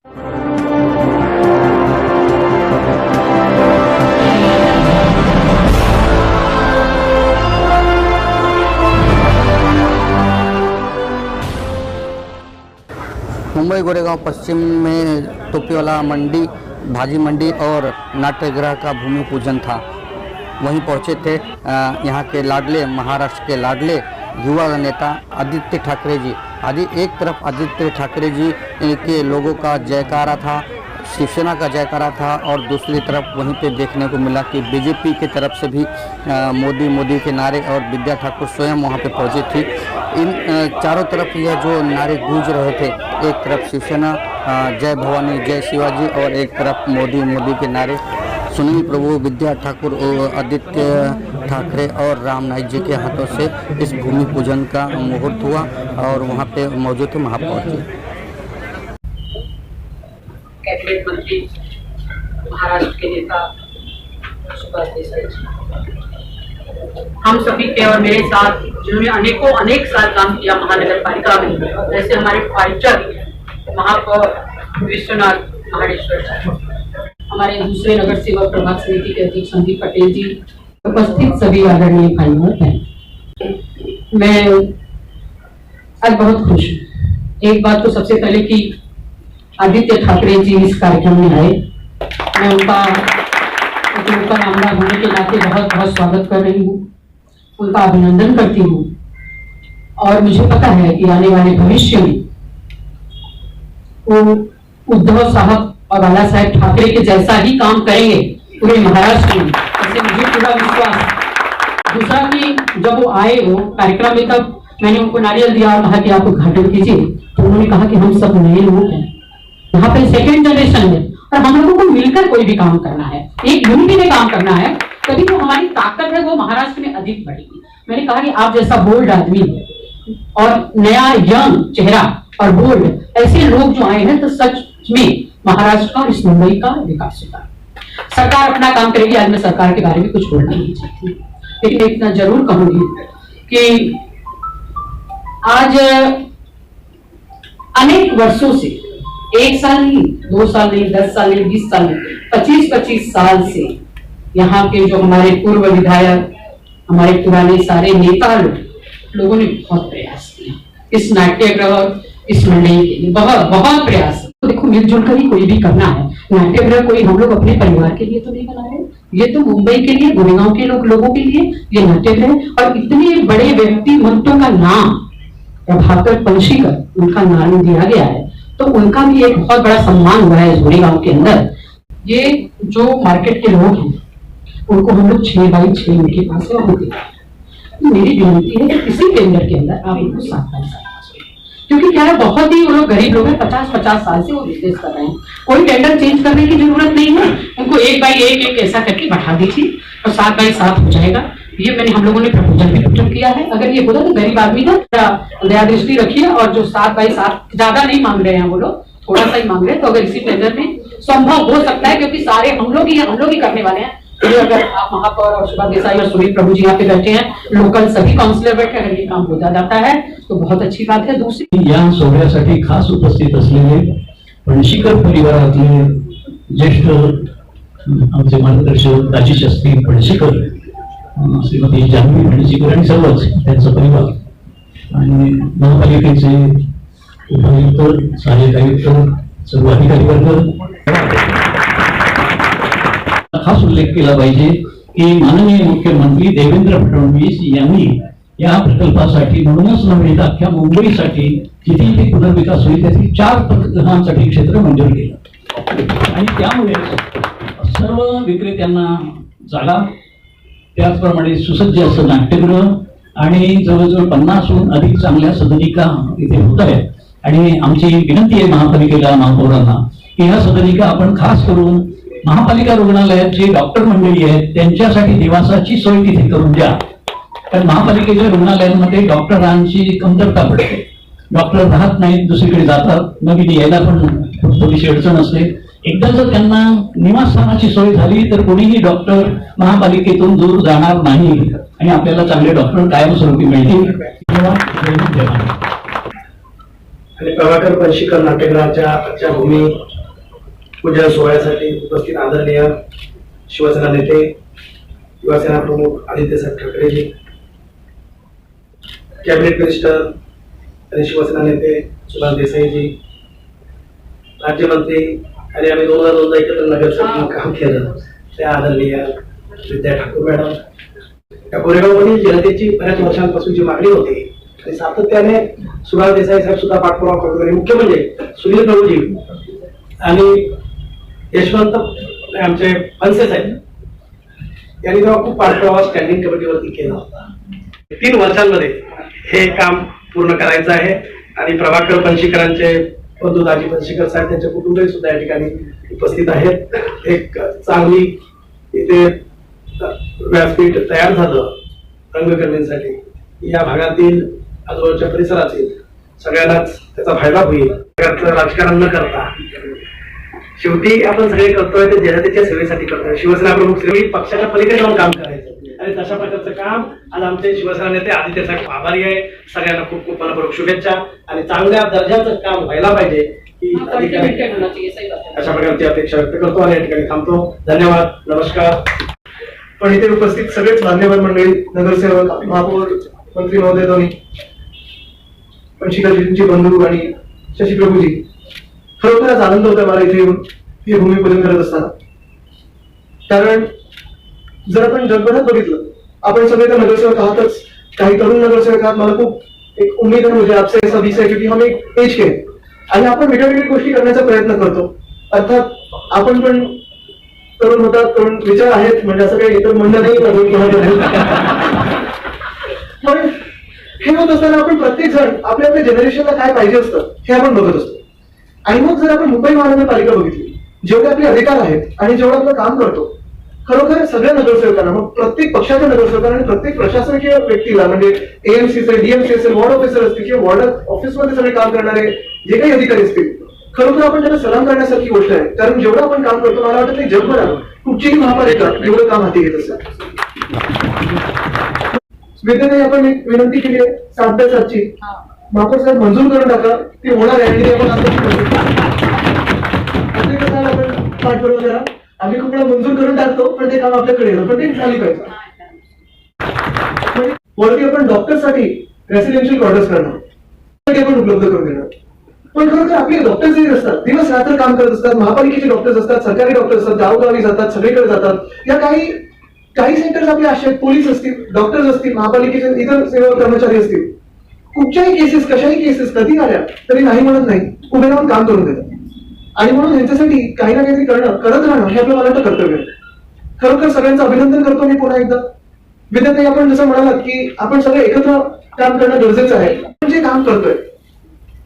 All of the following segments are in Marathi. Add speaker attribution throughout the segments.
Speaker 1: मुंबई गोरेगांव पश्चिम में टोपीवाला मंडी, भाजी मंडी और नाट्यगृह का भूमि पूजन था। वहीं पहुंचे थे यहाँ के लाडले, महाराष्ट्र के लाडले युवा नेता आदित्य ठाकरे जी। एक तरफ आदित्य ठाकरे जी के लोगों का जयकारा था, शिवसेना का जयकारा था, और दूसरी तरफ वहीं पे देखने को मिला कि बीजेपी की तरफ से भी मोदी मोदी के नारे, और विद्या ठाकुर स्वयं वहाँ पे पहुँची थी। इन चारों तरफ यह जो नारे गूंज रहे थे, एक तरफ शिवसेना जय भवानी जय शिवाजी, और एक तरफ मोदी मोदी के नारे। सुनील प्रभु, विद्या ठाकुर, आदित्य ठाकरे और राम नाईक जी के हाथों से इस भूमि पूजन का मुहूर्त हुआ और वहाँ पे मौजूद थे महापौर जी।
Speaker 2: कैबिनेट मंत्री महाराष्ट्र के नेता सुभाष देसाई जी, हम सभी के और मेरे साथ जिन्होंने अनेक साल काम किया महानगर पालिका में, जैसे हमारे फाइटर महापौर विश्वनाथ महाडेश्वर जी, हमारे दूसरे नगर सेवक प्रभाग समिति के अध्यक्ष संदीप पटेल जी, उपस्थित सभी आदरणीय भाई बहन, मैं आज बहुत खुश हूँ। एक बात तो सबसे पहले कि आदित्य ठाकरे जी इस कार्यक्रम में आए, मैं उनका नामदार होने के नाते बहुत बहुत स्वागत कर रही हूँ, उनका अभिनंदन करती हूँ। और मुझे पता है कि आने वाले भविष्य में वो उद्धव साहब और बाला साहेब ठाकरे के जैसा ही काम करेंगे पूरे महाराष्ट्र में, ऐसे मुझे पूरा विश्वास। दूसरा कि जब वो आए वो कार्यक्रम में, तब मैंने उनको नारियल दिया और कहा कि आप उद्घाटन कीजिए, तो उन्होंने कहा कि हम सब नए लोग हैं, यहाँ पे सेकेंड जनरेशन है और हम लोगों को मिलकर कोई भी काम करना है, एक यूनिटी में काम करना है, तभी तो हमारी ताकत है वो महाराष्ट्र में अधिक बढ़ेगी। मैंने कहा कि आप जैसा बोल्ड आदमी और नया यंग चेहरा और बोल्ड ऐसे लोग जो आए हैं, तो सच में महाराष्ट्र का और इस मुंबई का विकास होगा। सरकार अपना काम करेगी। आज मैं सरकार के बारे में कुछ बोलना नहीं चाहती, लेकिन इतना जरूर कहूंगी कि आज अनेक वर्षों से, 1 साल नहीं, 2 साल नहीं, 10 साल नहीं, 20 साल नहीं, 25 साल से यहाँ के जो हमारे पूर्व विधायक, हमारे पुराने सारे नेता लोगों ने बहुत प्रयास किया इस नाट्यगृह, इस मंडली के लिए बहुत प्रयास। तो देखो, मिलजुल कर ही कोई भी करना है। नाट्यगृह कोई हम लोग अपने परिवार के लिए तो नहीं बना रहे, ये तो मुंबई के लिए, गोरेगांव के लोगों के लिए ये नाट्यगृह। और इतने बड़े व्यक्तिमत्वों का नाम प्रभाकर पंशीकर, उनका नाम दिया गया है, तो उनका भी एक बहुत बड़ा सम्मान हुआ है गोरेगांव के अंदर। ये जो मार्केट के लोग हैं उनको हम लोग 6x6 उनके पास होते हैं। मेरी विनती है कि किसी टेंडर के अंदर आप उनको 7x7, क्योंकि क्या है, बहुत ही वो लोग गरीब लोग हैं, 50 साल से वो बिजनेस कर रहे हैं। कोई टेंडर चेंज करने की जरूरत नहीं है, उनको 1x1 ऐसा करके बढ़ा दीजिए और 7x7 हो जाएगा। ये हम लोगों ने प्रपोजल भी प्रस्तुत किया है। अगर ये बोला तो गरीब आदमी का दया दृष्टि रखिए, और जो 7x7 ज्यादा नहीं मांग रहे हैं वो लोग, थोड़ा सा ही मांग रहे हैं, तो अगर इसी टेंडर में संभव हो सकता है, क्योंकि सारे हम लोग ही करने वाले हैं। तो अगर आप महापौर और सुभाष देसाई और सुनील प्रभु जी यहाँ पे बैठे हैं, लोकल सभी काउंसिलर बैठे, अगर ये काम हो जाता है तो बहुत अच्छी बात है। दूसरी,
Speaker 3: या सोहळ्यासाठी खास उपस्थित असलेले पणशीकर परिवारातले ज्येष्ठ आमचे मार्गदर्शक राजेश असतील पणशीकर, श्रीमती जान्हवी पणशीकर आणि सर्वच त्यांचा परिवार, आणि महापालिकेचे उपायुक्त, सहाय्यक आयुक्त, सर्व अधिकारी वर्ग, खास उल्लेख केला पाहिजे की माननीय मुख्यमंत्री देवेंद्र फडणवीस यांनी या प्रकल्पासाठी, म्हणूनच नव्हे तर अख्ख्या मुंबईसाठी जिथे पुनर्विकास होईल त्यातील 4 प्रकल्पांसाठी क्षेत्र मंजूर केलं, आणि त्यामुळे सर्व विक्रेत्यांना जागा, त्याचप्रमाणे सुसज्ज असं नाट्यगृह आणि जवळजवळ 50हून अधिक चांगल्या सदनिका इथे होत आहेत। आणि आमची विनंती आहे महापालिकेला, महापौरांना, की ह्या सदनिका आपण खास करून महापालिका रुग्णालयात जे डॉक्टर मंडळी आहेत त्यांच्यासाठी निवासाची सोय तिथे करून द्या, कारण महापालिकेच्या रुग्णालयांमध्ये डॉक्टरांची कमतरता पडते, डॉक्टर राहत नाहीत, दुसरीकडे जातात, नवीन यायला पण थोडीशी अडचण असते। एकदा जर त्यांना निवासस्थानाची सोय झाली तर कोणीही डॉक्टर महापालिकेतून दूर जाणार नाही आणि आपल्याला चांगले डॉक्टर कायमस्वरूपी मिळतील।
Speaker 4: आणि प्रभाकर पंशीकर नाट्यगृहाच्या भूमी पूजन सोहळ्यासाठी उपस्थित आदरणीय शिवसेना नेते युवासेना प्रमुख आदित्यसाहेब ठाकरेजी, कॅबिनेट मिनिस्टर आणि शिवसेना नेते सुभाष देसाईजी, राज्यमंत्री आणि आम्ही 2002 एकत्र नगरसेवक काम केलं त्या आदरणीय विद्या ठाकूर मॅडम, या कोरेगावमधील जनतेची बऱ्याच वर्षांपासूनची मागणी होती आणि सातत्याने सुभाष देसाई साहेब सुद्धा पाठपुरावा करतो आणि मुख्य म्हणजे सुनील प्रभूजी आणि यशवंत आमचे बनसे साहेब यांनी तेव्हा खूप पाठपुरावा स्टँडिंग कमिटीवरती केला होता. 3 वर्षांमध्ये हे काम पूर्ण करायचं आहे आणि प्रभाकर पणशीकरांचे बंधू दाजी पणशीकर साहेब त्यांचे कुटुंबही सुद्धा या ठिकाणी उपस्थित आहेत. एक चांगली इथे व्यासपीठ तयार झालं रंगकर्मींसाठी. या भागातील आजूबाजूच्या परिसरातील सगळ्यांनाच त्याचा फायदा होईल. राजकारण न करता शेवटी आपण सगळे करतोय ते जनतेच्या सेवेसाठी करतोय. शिवसेना प्रमुख श्री पक्षाच्या पलीकडे जाऊन काम करायचं आणि तशा प्रकारचं काम आज आमचे शिवसेना नेते आदित्य साहेब आभारी आहे. सगळ्यांना खूप खूप मनपूर्वक शुभेच्छा आणि चांगल्या दर्जाचं काम व्हायला पाहिजे ही अशा प्रकारची अपेक्षा व्यक्त करतो आणि या ठिकाणी थांबतो. धन्यवाद, नमस्कार.
Speaker 5: पण इथे उपस्थित सगळेच मान्यवर मंडळी, नगरसेवक, महापौर, मंत्री महोदय दोन्ही, पणशीकरजींचे बंधू आणि शशी प्रभूजी, खरोखरच आनंद होता मला इथे येऊन हे भूमिपूजन करत असताना. कारण जर आपण जगभरात बघितलं, आपण सगळे तर नगरसेवक आहातच, काही तरुण नगरसेवक आहात. मला खूप एक उम्मीद है मुझे आपसे सभी से, क्योंकि हम एक एज के हैं आणि आपण वेगळ्या वेगळ्या गोष्टी करण्याचा प्रयत्न करतो. अर्थात आपण पण तरुण होतात, तरुण विचार आहेत, म्हणजे असं काही इतर म्हणणं नाही पण हे होत असताना आपण प्रत्येक जण आपल्या आपल्या जनरेशनला काय पाहिजे असतं हे आपण बघत असतो. आणि मग जर आपण मुंबई महानगरपालिका बघितली, जेवढे आपले अधिकार आहेत आणि जेवढं आपलं काम करतो, खरोखर सगळ्या नगरसेवकांना, मग प्रत्येक पक्षाच्या नगरसेवकांना आणि प्रत्येक प्रशासकीय व्यक्तीला, म्हणजे एएमसी असेल, डीएमसी असेल, वॉर्ड ऑफिसर असतील किंवा वॉर्ड ऑफिसमध्ये सगळे काम करणारे जे काही अधिकारी असतील, खरोखर आपण त्यांना सलाम करण्यासारखी गोष्ट आहे. कारण जेवढं आपण काम करतो, मला वाटतं की जगभरात कुठचीही महापालिका एवढं काम हाती घेत असतात. विद्याने आपण एक विनंती केली आहे 7/7ची, महापौर साहेब मंजूर करून टाका, ती होणार आहे आणि आपण आपण पाठपुरावा करा. आम्ही खूप वेळा मंजूर करून टाकतो, पण ते काम आपल्याकडे येतं, पण ते झाली पाहिजे. वरती आपण डॉक्टरसाठी रेसिडेन्शियल क्वार्टर्स करणार, ते आपण उपलब्ध करून देणार. पण खरोखर आपले डॉक्टर्स जे असतात, दिवस रात्र काम करत असतात. महापालिकेचे डॉक्टर्स असतात, सरकारी डॉक्टर्स असतात, गावोगावी जातात, सगळीकडे जातात. या काही सेंटर्स आपले असे आहेत, पोलीस असतील, डॉक्टर्स असतील, महापालिकेचे इतर सेवा कर्मचारी असतील, कुठच्याही केसेस, कशाही केसेस कधी आल्या तरी नाही म्हणत नाही, उभे राहून काम करून देतात. आणि म्हणून ह्यांच्यासाठी काही ना काहीतरी करत राहणं हे आपलं मला वाटतं कर्तव्य आहे. खरोखर सगळ्यांचं अभिनंदन करतो मी पुन्हा एकदा. विद्यार्थी, आपण जसं म्हणालात की आपण सगळे एकत्र काम करणं गरजेचं आहे. आपण जे काम करतोय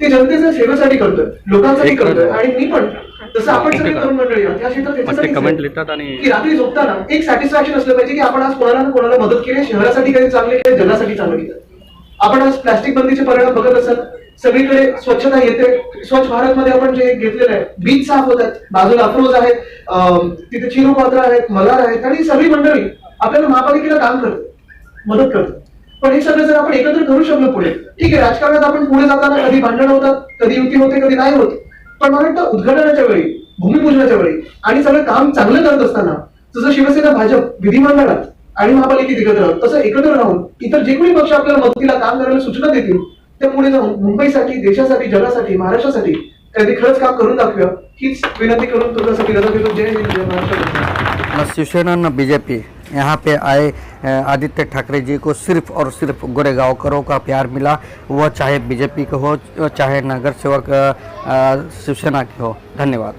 Speaker 5: ते जनतेच्या सेवेसाठी करतोय, लोकांसाठी करतोय. आणि मी पण जसं आपण सगळे तरुण मंडळी आहोत, या क्षेत्रात की रात्री झोपताना एक सॅटिस्फॅक्शन असलं पाहिजे की आपण आज कोणाला ना कोणाला मदत केली, शहरासाठी काही चांगले केले, जगासाठी चांगलं केलं. आपण आज प्लास्टिक बंदीचे परिणाम बघत असाल, सगळीकडे स्वच्छता येते. स्वच्छ भारत मध्ये आपण जे घेतलेलं आहे, बीच साफ होत आहेत, बाजूला अफरोज आहेत, तिथे चिरू पात्र आहेत, मलार आहेत, आणि सगळी मंडळी आपल्याला महापालिकेला काम करते, मदत करते. पण हे सगळं जर आपण एकत्र करू शकलो पुढे, ठीक आहे. राजकारणात आपण पुढे जाताना कधी भांडण होतात, कधी युती होते, कधी नाही होत. पण मला वाटतं उद्घाटनाच्या वेळी, भूमिपूजनाच्या वेळी आणि सगळं काम चांगलं करत असताना, जसं शिवसेना, भाजप विधिमंडळात आणि महापालिकेत एकत्र राहून, तसं एकत्र राहून इतर जे कोणी पक्ष आपल्याला मदतीला काम करायला सूचना देतील, त्या पुढे जाऊन मुंबईसाठी, देशासाठी, जगासाठी, महाराष्ट्रासाठी कधी खरंच काम करून दाखवूया, हीच विनंती करून तुमच्यासाठी रजा देतो. जय हिंद, जय महाराष्ट्र.
Speaker 1: न शिवसेना न बीजेपी, यहाँ पे आए आदित्य ठाकरे जी को सिर्फ और सिर्फ गोरेगांवकरों का प्यार मिला, वह चाहे बीजेपी का हो, चाहे नगर सेवक शिवसेना की हो. धन्यवाद.